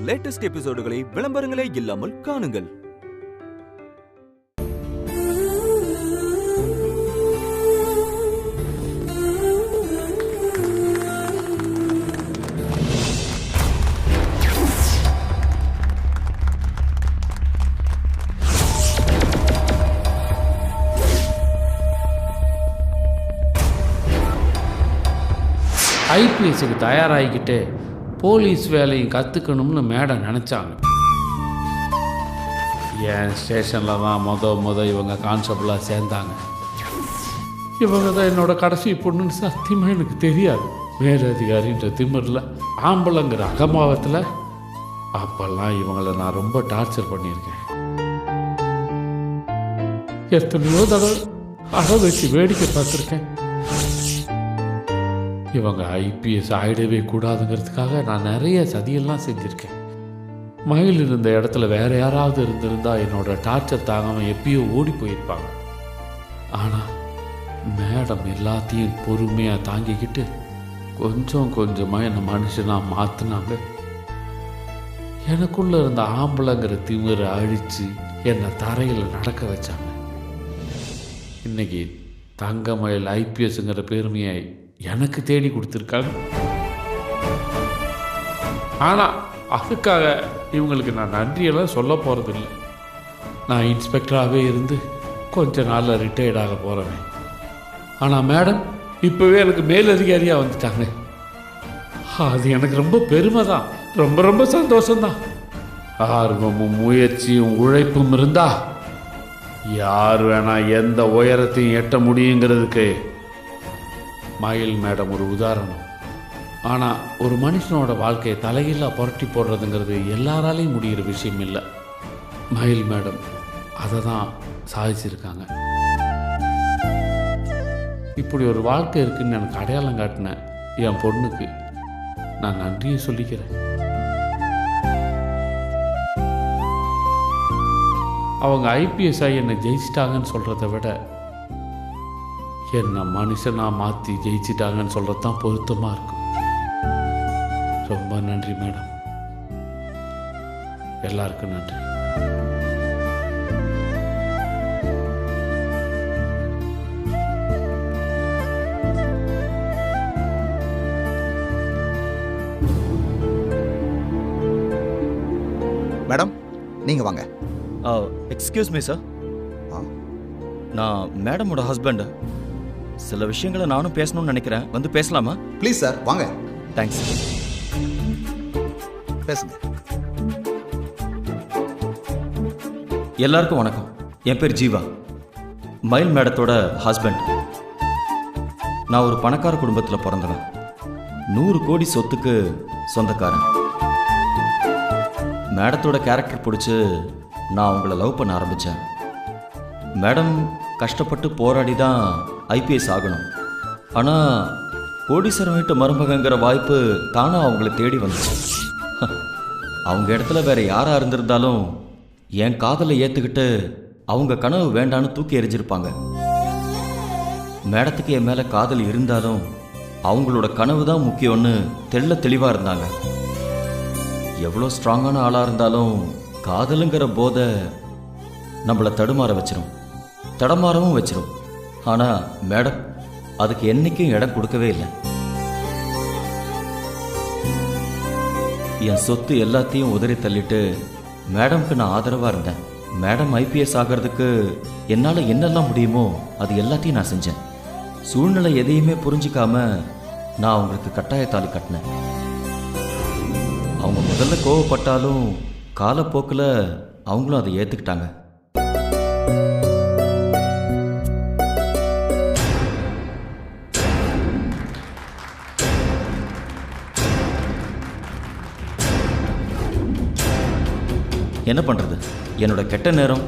Latest எபிசோடுகளை விளம்பரங்களே இல்லாமல் காணுங்கள். ஐபிஎஸ்க்கு தயாராகிக்கிட்டு police வேலையும் கற்றுக்கணும்னு மேடம் நினச்சாங்க. என் ஸ்டேஷனில் தான் முத இவங்க கான்ஸ்டபிளாக சேர்ந்தாங்க. இவங்க தான் என்னோடய கடைசி பொண்ணுன்னு சத்தியமாக எனக்கு தெரியாது. மேலதிகாரின்ற திமிரில் ஆம்பளைங்கிற அகம்பாவத்தில் அப்போல்லாம் இவங்களை நான் ரொம்ப டார்ச்சர் பண்ணியிருக்கேன். எத்தனையோ தடவை அட வச்சு வேடிக்கை பார்த்துருக்கேன். இவங்க ஐபிஎஸ் ஆகிடவே கூடாதுங்கிறதுக்காக நான் நிறைய சதியெல்லாம் செஞ்சுருக்கேன். மயில் இருந்த இடத்துல வேறு யாராவது இருந்திருந்தால் என்னோடய டார்ச்சர் தாங்காமல் எப்பயோ ஓடி போயிருப்பாங்க. ஆனால் மேடம் எல்லாத்தையும் பொறுமையாக தாங்கிக்கிட்டு கொஞ்சம் கொஞ்சமாக என்னை மனுஷனாக மாற்றினாங்க. எனக்குள்ளே இருந்த ஆம்பளைங்கிற திமிரை அழித்து என்னை தரையில் நடக்க வச்சாங்க. இன்றைக்கி தங்கமயில் ஐபிஎஸ்ங்கிற பெருமையை எனக்கு தேடி கொடுத்துருக்காங்க. ஆனால் அதுக்காக இவங்களுக்கு நான் நன்றியெல்லாம் சொல்ல போகிறதில்லை. நான் இன்ஸ்பெக்டராகவே இருந்து கொஞ்ச நாளில் ரிட்டையர்ட் ஆக போகிறேன். ஆனால் மேடம் இப்போவே எனக்கு மேலதிகாரியாக வந்துட்டாங்க. அது எனக்கு ரொம்ப பெருமை தான், ரொம்ப ரொம்ப சந்தோஷம்தான். ஆர்வமும் முயற்சியும் உழைப்பும் இருந்தா யார் வேணா எந்த உயரத்தையும் எட்ட முடியுங்கிறதுக்கு மயில் மேடம் ஒரு உதாரணம். ஆனால் ஒரு மனுஷனோட வாழ்க்கையை தலைகீழாக புரட்டி போடுறதுங்கிறது எல்லாராலையும் முடிகிற விஷயம் இல்லை. மயில் மேடம் அதை தான் சாதிச்சிருக்காங்க. இப்படி ஒரு வாழ்க்கை இருக்குன்னு எனக்கு அடையாளம் காட்டின என் பொண்ணுக்கு நான் நன்றியை சொல்லிக்கிறேன். அவங்க ஐபிஎஸ் ஆகி என்னை ஜெயிச்சிட்டாங்கன்னு சொல்கிறத விட என்னை மனுஷனாக மாற்றி ஜெயிச்சிட்டாங்கன்னு சொல்கிறது தான் பொருத்தமாக இருக்கும். ரொம்ப நன்றி மேடம். எல்லாருக்கும் நன்றி. மேடம் நீங்கள் வாங்க. எக்ஸ்கியூஸ் மீ சார், நான் மேடமோட ஹஸ்பண்ட். சில விஷயங்களை நானும் பேசணும்னு நினைக்கிறேன், வந்து பேசலாமா? ப்ளீஸ் சார் வாங்க. தேங்க்ஸ். பேசுங்க. எல்லாருக்கும் வணக்கம். என் பேர் ஜீவா, மயில் மேடத்தோட ஹஸ்பண்ட். நான் ஒரு பணக்கார குடும்பத்தில் பிறந்தவன். 100 கோடி சொத்துக்கு சொந்தக்காரன். மேடத்தோட கேரக்டர் பிடிச்சி நான் அவங்கள லவ் பண்ண ஆரம்பித்தேன். மேடம் கஷ்டப்பட்டு போராடி தான் ஐபிஎஸ் ஆகணும். ஆனால் கோடீஸ்வரன் வீட்டு மருமகங்கிற வாய்ப்பு தானாக அவங்கள தேடி வந்துச்சு. அவங்க இடத்துல வேறு யாராக இருந்திருந்தாலும் என் காதலை ஏற்றுக்கிட்டு அவங்க கனவு வேண்டான்னு தூக்கி எறிஞ்சிருப்பாங்க. மேடத்துக்கு என் மேலே காதல் இருந்தாலும் அவங்களோட கனவு தான் முக்கியம்னு தெளிவாக இருந்தாங்க. எவ்வளோ ஸ்ட்ராங்கான ஆளாக இருந்தாலும் காதலுங்கிற போதை நம்மளை தடமாறவும் வச்சிரும். ஆனால் மேடம் அதுக்கு என்றைக்கும் இடம் கொடுக்கவே இல்லை. என் சொத்து எல்லாத்தையும் உதறி தள்ளிட்டு மேடம்க்கு நான் ஆதரவாக இருந்தேன். மேடம் ஐபிஎஸ் ஆகிறதுக்கு என்னால் என்னெல்லாம் முடியுமோ அது எல்லாத்தையும் நான் செஞ்சேன். சூழ்நிலை எதையுமே புரிஞ்சிக்காம நான் அவங்களுக்கு கட்டாயத்தாலி கட்டினேன். அவங்க முதல்ல கோவப்பட்டாலும் காலப்போக்கில் அவங்களும் அதை ஏற்றுக்கிட்டாங்க. என்ன பண்ணுறது, என்னோட கெட்ட நேரம்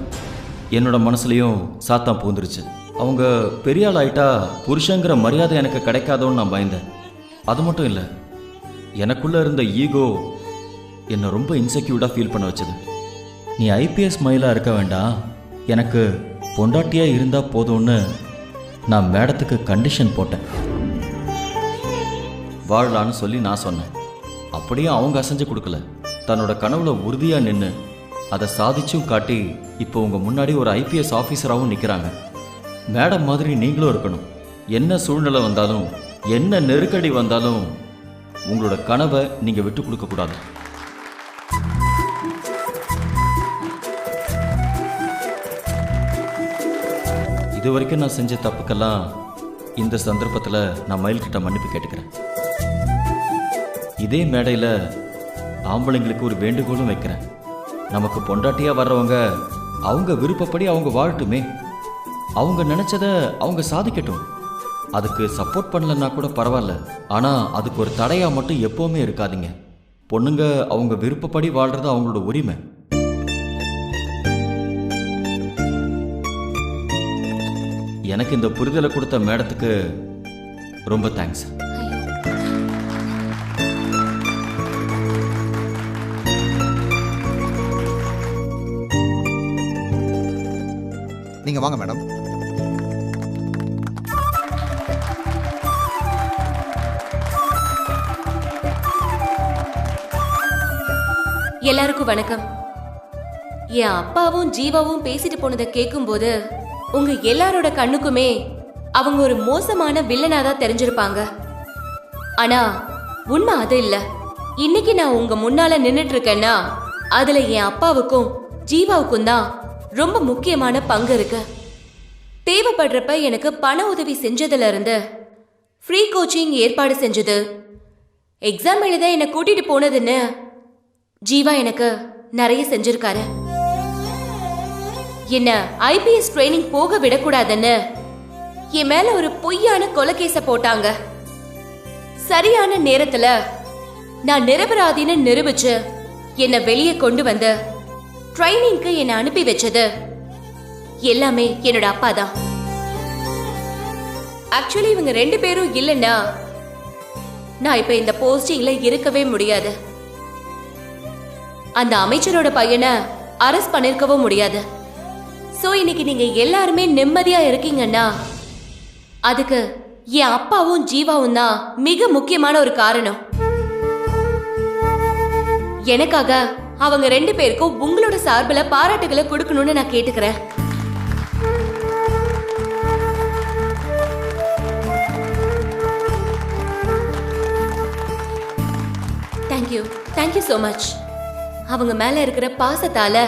என்னோட மனசுலையும் சாத்தான் பூந்துருச்சு. அவங்க பெரிய ஆள் ஆயிட்டா புருஷங்கிற மரியாதை எனக்கு கிடைக்காதோன்னு நான் பயந்தேன். அது மட்டும் இல்லை, எனக்குள்ளே இருந்த ஈகோ என்னை ரொம்ப இன்செக்யூர்டாக ஃபீல் பண்ண வச்சது. நீ ஐபிஎஸ் மயிலாக இருக்க வேண்டாம், எனக்கு பொண்டாட்டியாக இருந்தால் போதும்னு நான் மேடத்துக்கு கண்டிஷன் போட்டேன். வாழலான்னு சொல்லி நான் சொன்னேன். அப்படியே அவங்க அசைஞ்சு கொடுக்கல. தன்னோட கனவுல உறுதியாக நின்று அதை சாதிச்சும் காட்டி இப்போ உங்கள் முன்னாடி ஒரு ஐபிஎஸ் ஆஃபீஸராகவும் நிற்கிறாங்க. மேடம் மாதிரி நீங்களும் இருக்கணும். என்ன சூழ்நிலை வந்தாலும் என்ன நெருக்கடி வந்தாலும் உங்களோட கனவை நீங்கள் விட்டு கொடுக்கக்கூடாது. இது வரைக்கும் நான் செஞ்ச தப்புக்கெல்லாம் இந்த சந்தர்ப்பத்தில் நான் மயில்கிட்ட மன்னிப்பு கேட்டுக்கிறேன். இதே மேடையில் ஆம்பளைங்களுக்கு ஒரு வேண்டுகோளும் வைக்கிறேன். நமக்கு பொண்டாட்டியாக வர்றவங்க அவங்க விருப்பப்படி அவங்க வாழட்டுமே. அவங்க நினச்சதை அவங்க சாதிக்கட்டும். அதுக்கு சப்போர்ட் பண்ணலன்னா கூட பரவாயில்ல. ஆனால் அதுக்கு ஒரு தடையாக மட்டும் எப்போவுமே இருக்காதீங்க. பொண்ணுங்க அவங்க விருப்பப்படி வாழ்கிறது அவங்களோட உரிமை. எனக்கு இந்த புரிதலை கொடுத்த மேடத்துக்கு ரொம்ப தேங்க்ஸ். நீங்க வாங்க மேடம். எல்லாருக்கும் வணக்கம். என் அப்பாவும் ஜீவாவும் பேசிட்டு போனதை கேட்கும்போது உங்க எல்லாரோட கண்ணுக்குமே அவங்க ஒரு மோசமான வில்லனா தான் தெரிஞ்சிருப்பாங்க. ஆனா உண்மை அது இல்ல. இன்னைக்கு நான் உங்க முன்னால நின்னுட்டு இருக்கேன்னா அதுல என் அப்பாவுக்கும் ஜீவாவுக்கும் தான் ரொம்ப முக்கியமான பங்கு இருக்கு. தேவைப்படுறப்ப எனக்கு பண உதவி செஞ்சதுல இருந்து ஃப்ரீ கோச்சிங் ஏற்பாடு செஞ்சது, எக்ஸாம் எழுத என்னை கூட்டிட்டு போனதுன்னு ஜீவா எனக்கு நிறைய செஞ்சிருக்காரு. என்ன ஐபிஎஸ் ட்ரைனிங் போக விடக்கூடாதுன்னு என் மேல ஒரு பொய்யான கொலைகேச போட்டாங்க. சரியான நேரத்துல நான் நிரபராதின்னு நிரூபிச்சு என்னை வெளியே கொண்டு வந்து ட்ரைனிங்க்கு என்னை அனுப்பி வச்சது எல்லாமே என்னோட அப்பா தான். ஆக்சுவலி இவங்க 2 பேரும் இல்லைன்னா நான் இப்ப இந்த போஸ்டிங்ல இருக்கவே முடியாது. அந்த அமைச்சரோட பையனை அரெஸ்ட் பண்ணிருக்கவும் முடியாது. சோ இன்னைக்கு நீங்க எல்லாருமே நிம்மதியா இருக்கீங்கன்னா அதுக்கு என் அப்பாவும் ஜீவாவும் தான் மிக முக்கியமான ஒரு காரணம். எனக்காக அவங்க 2 பேருக்கும் உங்களோட சார்பில பாராட்டுகளை கொடுக்கணும்னு நான் கேட்டுக்கிறேன். Thank you, thank you so much. அவங்க மேல இருக்கிற பாசத்தால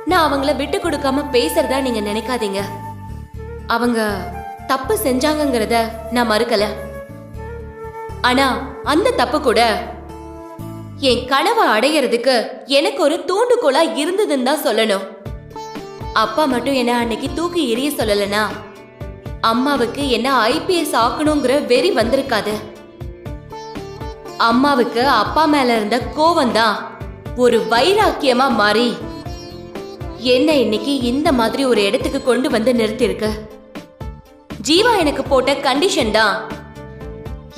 நான் அவங்கள விட்டு கொடுக்காம பேசுறதா நீங்க நினைக்காதீங்க. அவங்க தப்பு செஞ்சாங்கங்கறத நான் மறுக்கல. ஆனா அந்த தப்பு கூட என் கனவை அடையறதுக்கு எனக்கு ஒரு தூண்டுகோலா இருந்ததுன்னு தான் சொல்லணும். அப்பா மட்டும் என்ன அன்னைக்கு தூக்கி எறிய சொல்லலனா அம்மாவுக்கு என்ன ஐபிஎஸ் ஆக்கணுங்கிற வெறி வந்திருக்காது. அம்மாவுக்கு அப்பா மேல இருந்த கோவம் தான் ஒரு வைராக்கியமா மாறி என்ன இன்னைக்கு இந்த மாதிரி ஒரு இடத்துக்கு கொண்டு வந்து நிறுத்திருக்கு. ஜீவா எனக்கு போட்ட கண்டிஷன் தான்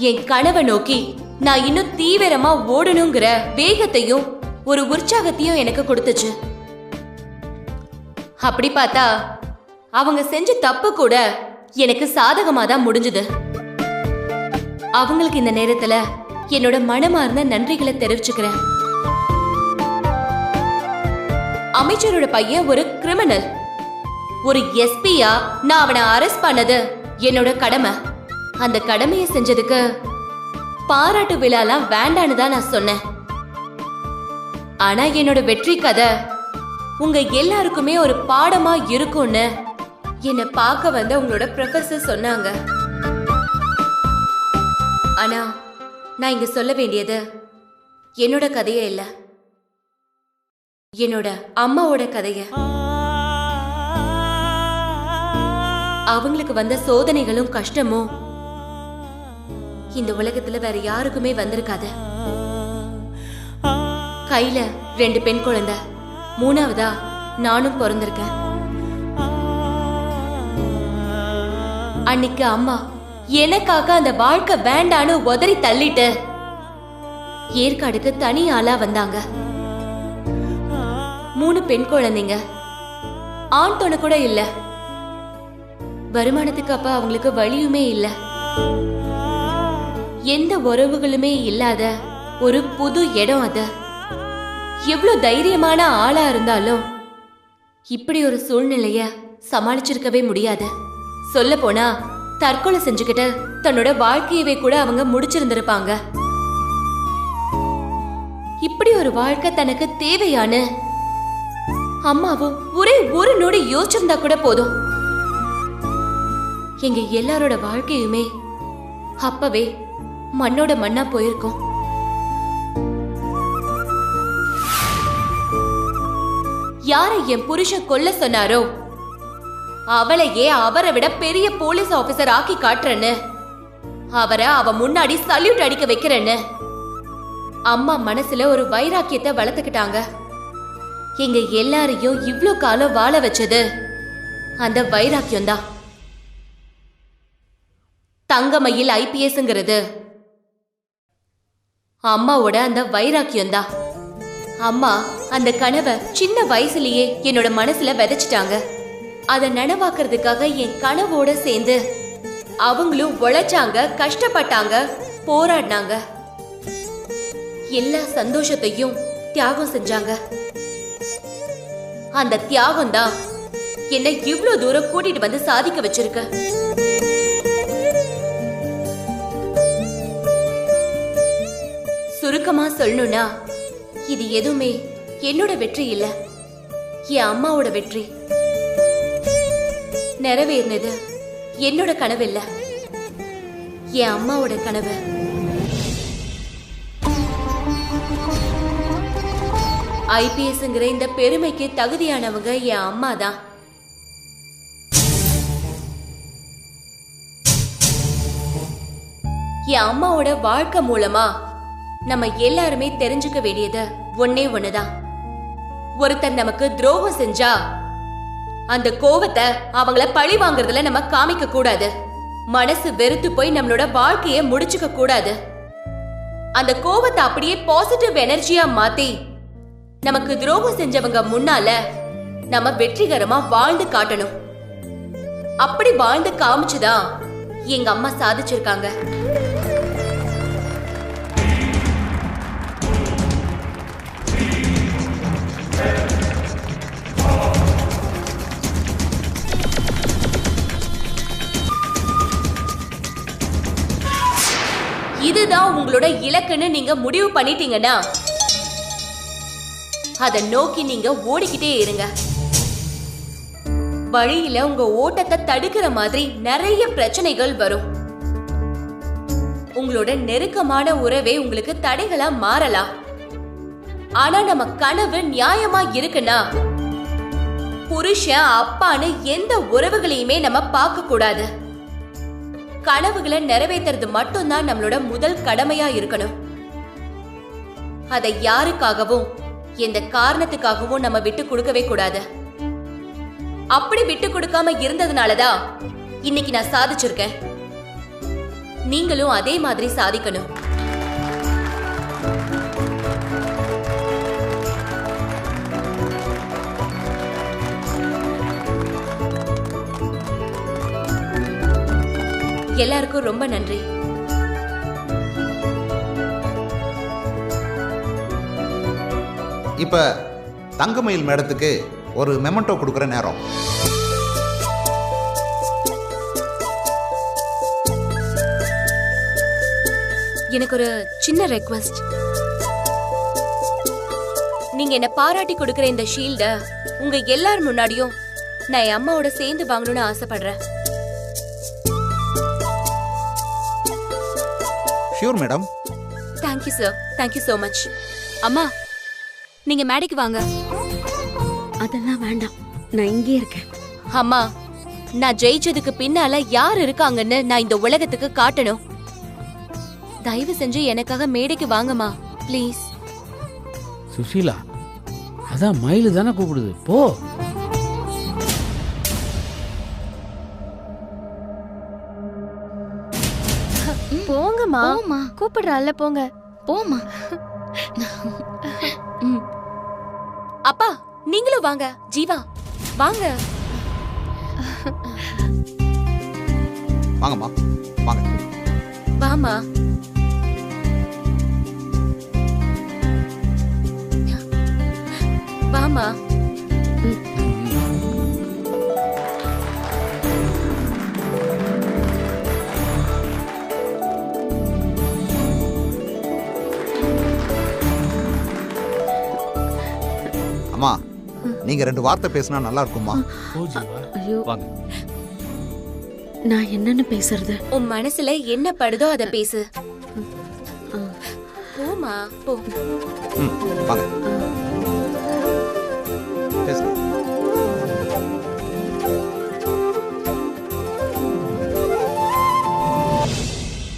என் கனவை நோக்கி நான் இன்னும் தீவிரமா ஓடணுங்கிற வேகத்தையும் ஒரு உற்சாகத்தையும் எனக்கு கொடுத்துச்சு. அப்படி பார்த்தா அவங்க செஞ்ச தப்பு கூட எனக்கு சாதகமா தான் முடிஞ்சது. அவங்களுக்கு இந்த நேரத்துல என்னோட மனமார்ந்த நன்றிகளை தெரிவிச்சுக்கிறேன். அமைச்சரோட பையன் ஒரு கிரிமினல். ஒரு எஸ்பியா நான் அவனை அரெஸ்ட் பண்ணது என்னோட கடமை. அந்த கடமையை செஞ்சதுக்கு பாராட்டு விழாலாம் வேண்டான்னு தான் நான் சொன்னேன். ஆனா என்னோட வெற்றி கதை உங்க எல்லாருக்குமே ஒரு பாடமா இருக்கும்னு என்னை பார்க்க வந்த உங்களோட ப்ரொஃபசர் சொன்னாங்க. ஆனா நான் இங்க சொல்ல வேண்டியது என்னோட கதையே இல்ல, என்னோட அம்மாவோட கதைய. அவங்களுக்கு வந்த சோதனைகளும் கஷ்டமும் இந்த உலகத்துல வேற யாருக்குமே வந்திருக்காது. கையில 2 பெண் குழந்தை, 3ஆவதா நானும் பிறந்திருக்கேன். அன்னைக்கு அம்மா எனக்காக அந்த வாழ்க்கை வேண்டான்னு உதறி தள்ளிட்டு ஏற்காடுக்கு தனி ஆளா வந்தாங்க. 3 பெண் குழந்தைங்க, ஆண் துணை கூட இல்ல. வருமானத்துக்கு அப்ப அவங்களுக்கு வழியுமே இல்ல. எந்த உறவுகளுமே இல்லாத ஒரு புது இடம் அது. எவ்வளவு தைரியமான ஆளா இருந்தாலும் இப்படி ஒரு சூழ்நிலைய சமாளிச்சிருக்கவே முடியாது. சொல்ல போனா தற்கொலை செஞ்சுக்கிட்டு தன்னோட வாழ்க்கையவே கூட அவங்க முடிச்சிருந்திருப்பாங்க. இப்படி ஒரு வாழ்க்கை தனக்கு தேவையான அம்மாவும் ஒரே ஒரு நொடி யோசிச்சிருந்தா கூட போதும். எங்க எல்லாரோட வாழ்க்கையுமே அப்பவே மண்ணோட மண்ணா போயிருக்கும். யாரை என் புருஷன் கொல்ல சொன்னாரோ அவளையே அவரை விட பெரிய போலீஸ் ஆபீசர் ஆக்கி காட்டுறேன்னு, அவரை அவ முன்னாடி சல்யூட் அடிக்க வைக்கிறேன்னு அம்மா மனசுல ஒரு வைராக்கியத்தை வளர்த்துக்கிட்டாங்க. எங்க எல்லாரையும் இவ்ளோ காலம் வாழ வச்சது அந்த வைராக்கியம் தான். தங்கமயில் IPSங்கிறது அம்மாவோட அந்த வைராக்கியம் தான். அம்மா அந்த கனவை சின்ன வயசுலயே என்னோட மனசுல விதைச்சிட்டாங்க. அதை நனவாக்குறதுக்காக என் கனவோட சேர்ந்து அவங்களும் உழைச்சாங்க, கஷ்டப்பட்டாங்க, போராடினாங்க. எல்லா சந்தோஷத்தையும் தியாகம் செஞ்சாங்க. அந்த தியாகம் தான் என்னை இவ்வளவு தூரம் கூட்டிட்டு வந்து சாதிக்க வச்சிருக்க. சுருக்கமா சொல்லணும்னா இது எதுவுமே என்னோட வெற்றி இல்ல, என் அம்மாவோட வெற்றி. நிறைவேறினது என்னோட கனவு இல்ல, என் அம்மாவோட கனவு. IPSங்கிற இந்த பெருமைக்கு தகுதியானவங்க என் அம்மா தான். என் அம்மாவோட வாழ்க்கை மூலமா நம்ம எல்லாருமே தெரிஞ்சுக்க வேண்டியது ஒன்னே ஒண்ணுதான். ஒருத்தர் நமக்கு துரோகம் செஞ்சா அந்த கோவத்தை அவங்கள பழி வாங்குறதுல நம்ம காமிக்க கூடாது. மனசு வெறுத்து போய் நம்மளோட வாழ்க்கைய முடிச்சுக்க கூடாது. அந்த கோவத்தை அப்படியே பாசிட்டிவ் எனர்ஜியா மாத்தி நமக்கு துரோகம் செஞ்சவங்க முன்னால நம்ம வெற்றிகரமா வாழ்ந்து காட்டணும். அப்படி வாழ்ந்து காமிச்சுதான் எங்க அம்மா சாதிச்சிருக்காங்க. இதுதான் உங்களோட இலக்குன்னு நீங்க முடிவு பண்ணிட்டீங்கன்னா அதை நோக்கி நீங்க ஓடிக்கிட்டே இருங்க. வழியில உங்க ஓட்டத்தை தடுக்கிற மாதிரி நிறைய பிரச்சனைகள் வரும். உங்களோட நெருக்கமான உறவே உங்களுக்கு தடைகளா மாறலாம். ஆனா நம்ம கனவு நியாயமா இருக்குன்னா புருஷன் அப்பான்னு எந்த உறவுகளையுமே நம்ம பார்க்க கூடாது. கனவுகளை நிறைவேற்றுறது மட்டும்தான் நம்மளோட முதல் கடமையா இருக்கணும். அதை யாருக்காகவும் எந்த காரணத்துக்காகவும் நம்ம விட்டு கொடுக்கவே கூடாது. அப்படி விட்டு கொடுக்காம இருந்ததுனாலதான் இன்னைக்கு நான் சாதிச்சிருக்கேன். நீங்களும் அதே மாதிரி சாதிக்கணும். எல்லாருக்கும் ரொம்ப நன்றி. இப்ப தங்கமயில் மேடத்துக்கு ஒரு மெமண்டோ கொடுக்குற நேரம். எனக்கு ஒரு சின்ன ரெக்வெஸ்ட். நீங்க என்ன பாராட்டி கொடுக்கிற இந்த ஷீல்ட உங்க எல்லார் முன்னாடியும் நான் என் அம்மாவோட சேர்ந்து வாங்கணும்னு ஆசைப்படுறேன். Sure madam. Thank you sir, thank you so much. அம்மா நீங்க மேடைக்கு வாங்க. அதெல்லாம் வேண்டாம், நான் இங்கே இருக்கேன். அம்மா நான் ஜெயிச்சதுக்கு பின்னால யார் இருக்காங்கன்னு நான் இந்த உலகத்துக்கு காட்டணும். தயவு செஞ்சு எனக்காக மேடைக்கு வாங்கம்மா ப்ளீஸ். சுஷீலா, அதான் மயிலு தானே கூப்பிடுது, போ. போங்கம்மா, போம்மா. கூப்பிடுறாள்ல போங்க. போம்மா. அப்பா நீங்களும் வாங்க. ஜீவா வாங்க. வாங்கம்மா வாங்க. வாமா. வாமா. அம்மா நீங்க 2 வார்த்தை பேசினா நல்லா இருக்குமா? போ ஜீவா. ஐயோ வாங்க. நான் என்னன்னு பேசுறது? உன் மனசுல என்ன படுதோ அத பேசு. போமா போ. வாங்க பேசுங்க.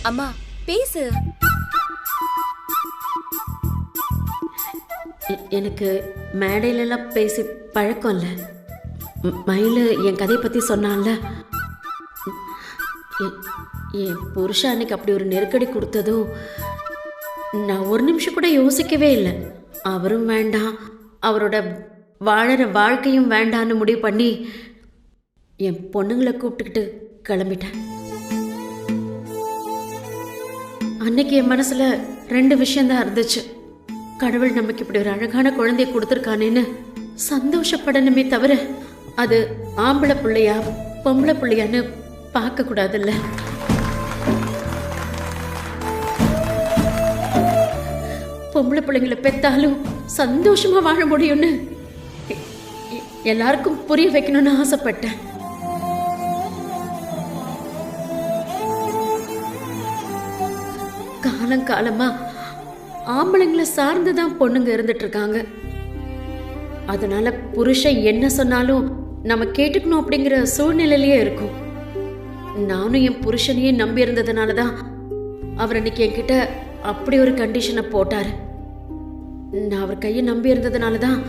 அம்மா பேசு. எனக்கு மேடையிலலாம் பேசி பழக்கம் இல்லை. மயில் என் கதையை பற்றி சொன்னான்ல, என் புருஷன் அன்னைக்கு அப்படி ஒரு நெருக்கடி கொடுத்ததும் நான் ஒரு நிமிஷம் கூட யோசிக்கவே இல்லை. அவரும் வேண்டாம், அவரோட வாழற வாழ்க்கையும் வேண்டான்னு முடிவு பண்ணி என் பொண்ணுங்களை கூப்பிட்டுக்கிட்டு கிளம்பிட்டேன். அன்னைக்கு என் மனசுல 2 விஷயம்தான் இருந்துச்சு. கடவுள் நமக்கு இப்படி ஒரு அழகான குழந்தைய கொடுத்துருக்கானேன்னு சந்தோஷப்படணுமே தவிர அது ஆம்பளை பிள்ளையா பொம்பளை பிள்ளையான்னு பார்க்க கூடாதுல்ல. பொம்பளை பிள்ளைங்களை பெத்தாலும் சந்தோஷமா வாழ முடியும்னு எல்லாருக்கும் புரிய வைக்கணும்னு ஆசைப்பட்டேன். காலங்காலமா ஆம்பளைங்களை சார்ந்துதான் பொண்ணுங்க இருந்துட்டு இருக்காங்க. அதனால புருஷன் என்ன சொன்னாலும் நம்ம கேட்டுக்கணும் அப்படிங்கிற சூழ்நிலையிலேயே இருக்கும். நானும் என் புருஷனையே நம்பி இருந்ததுனாலதான் அவர் அன்னைக்கு என்கிட்ட அப்படி ஒரு கண்டிஷனை போட்டாரு. நான் அவர் கையை நம்பி இருந்ததுனாலதான்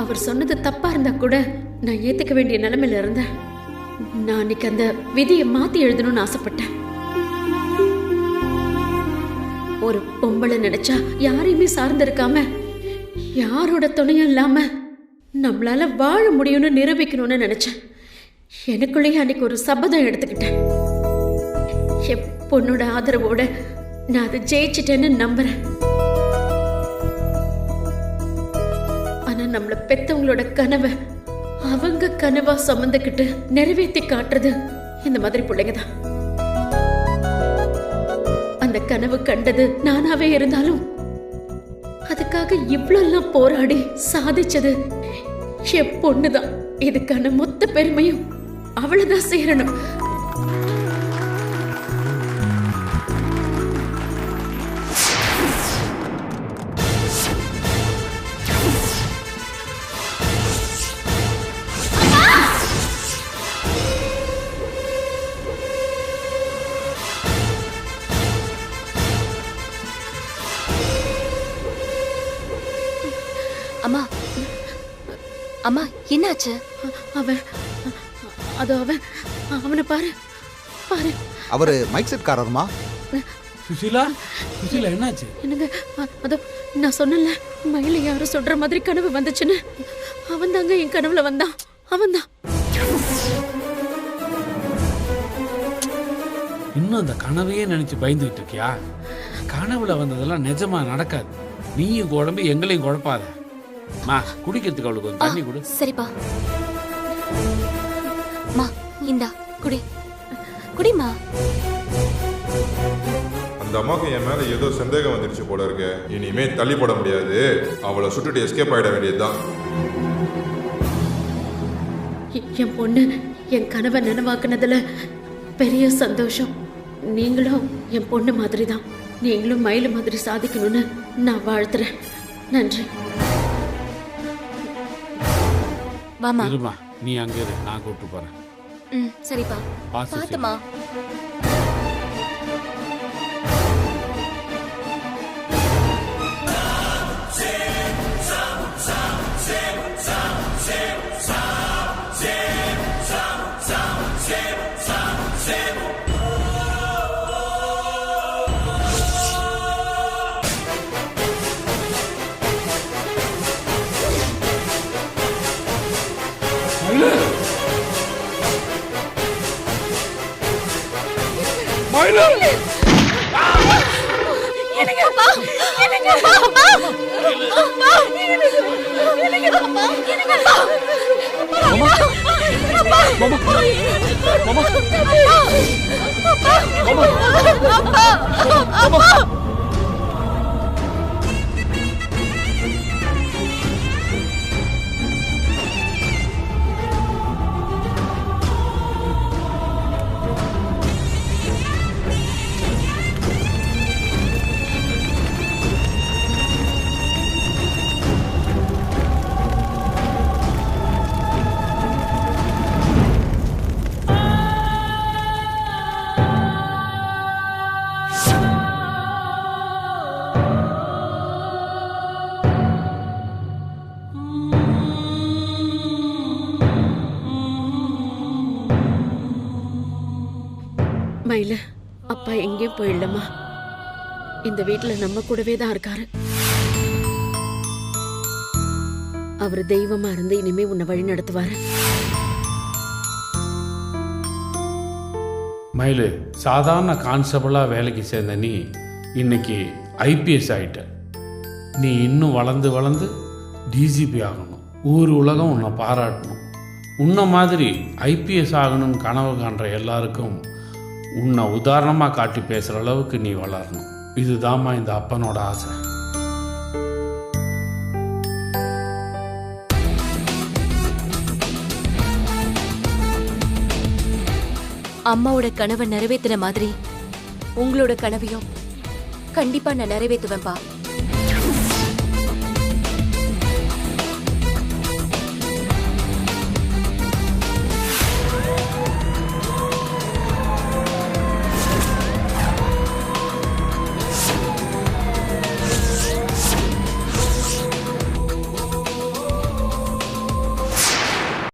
அவர் சொன்னது தப்பா இருந்தா கூட நான் ஏத்துக்க வேண்டிய நிலைமையில இருந்தேன். நான் அன்னைக்கு அந்த விதியை மாத்தி எழுதணும்னு ஆசைப்பட்டேன். ஒரு பொம்பளை நினைச்சா யாரையுமே சார்ந்திருக்காம யாரோட துணையும் இல்லாம நம்மளால வாழ முடியும்னு நிரூபிக்கணும்னு நினைச்சேன். எனக்குள்ளேயே அன்னைக்கு ஒரு சபதம் எடுத்துக்கிட்டேன். என் பொண்ணோட ஆதரவோட நான் அதை ஜெயிச்சிட்டேன்னு நம்புறேன். ஆனா நம்மள பெத்தவங்களோட கனவை அவங்க கனவா சுமந்துக்கிட்டு நிறைவேற்றி காட்டுறது இந்த மாதிரி பிள்ளைங்க தான். அந்த கனவு கண்டது நானாவே இருந்தாலும் அதுக்காக இவ்வளவு போராடி சாதிச்சது என் பொண்ணுதான். இதுக்கான மொத்த பெருமையும் அவளதான் சேரணும். அம்மா அம்மா என்னாச்சு? அவனை பாரு பாரு. அவரு மைக் செட் காரருமா? சுசிலா, சுசிலா என்னாச்சு? என்னங்க, அதோ நான் சொன்னல மயில யாரும் சொல்ற மாதிரி கனவு வந்துச்சுன்னு. அவன் தாங்க என் கனவுல வந்தான். அவன்தான். இன்னும் அந்த கனவையே நினைச்சு பயந்துகிட்டு இருக்கியா? கனவுல வந்ததெல்லாம் நிஜமா நடக்காது. நீயும் குழம்பு எங்களையும் குழப்பாத. மா, குடிக்கிறதுக்கு அவளுக்கு கொஞ்சம் தண்ணி கொடு. சரிப்பா. மா இந்தா குடி குடிமா. அந்த அம்மாவுக்கு என் மேல ஏதோ சந்தேகம் வந்துருச்சு போல இருக்கு. இனிமே தள்ளி போட முடியாது. அவளை சுட்டுட்டு எஸ்கேப் ஆயிட வேண்டியதுதான். என் பொண்ணு என் கனவை நனவாக்குனதுல பெரிய சந்தோஷம். நீங்களும் என் பொண்ணு மாதிரி தான். நீங்களும் மயில மாதிரி சாதிக்கணும்னு நான் வாழ்த்துறேன். நன்றி. வாமா. இருமா, நீ அங்க இரு, நான் கூப்பிட்டு போறேன். சரிப்பா. பாத்துமா. மயிலு! மயில, அப்பா எங்கேயும் போயிடலம்மா. இந்த வீட்டுல நம்ம கூடவே தான் இருக்காரு. அவர் தெய்வமா இருந்து இனிமே உன்னை வழி நடத்துவாரு. மயிலு, சாதாரண கான்ஸ்டபிளாக வேலைக்கு சேர்ந்த நீ இன்னைக்கு ஐபிஎஸ் ஆகிட்ட. நீ இன்னும் வளர்ந்து வளர்ந்து டிஜிபி ஆகணும். ஊர் உலகம் உன்னை பாராட்டணும். உன்னை மாதிரி ஐபிஎஸ் ஆகணும்னு கனவு காண்ற எல்லாருக்கும் உன்னை உதாரணமாக காட்டி பேசுகிற அளவுக்கு நீ வளரணும். இதுதாம்மா இந்த அப்பனோட ஆசை. அம்மாவோட கனவை நிறைவேற்றின மாதிரி உங்களோட கனவையும் கண்டிப்பா நான் நிறைவேற்றுவேன்பா.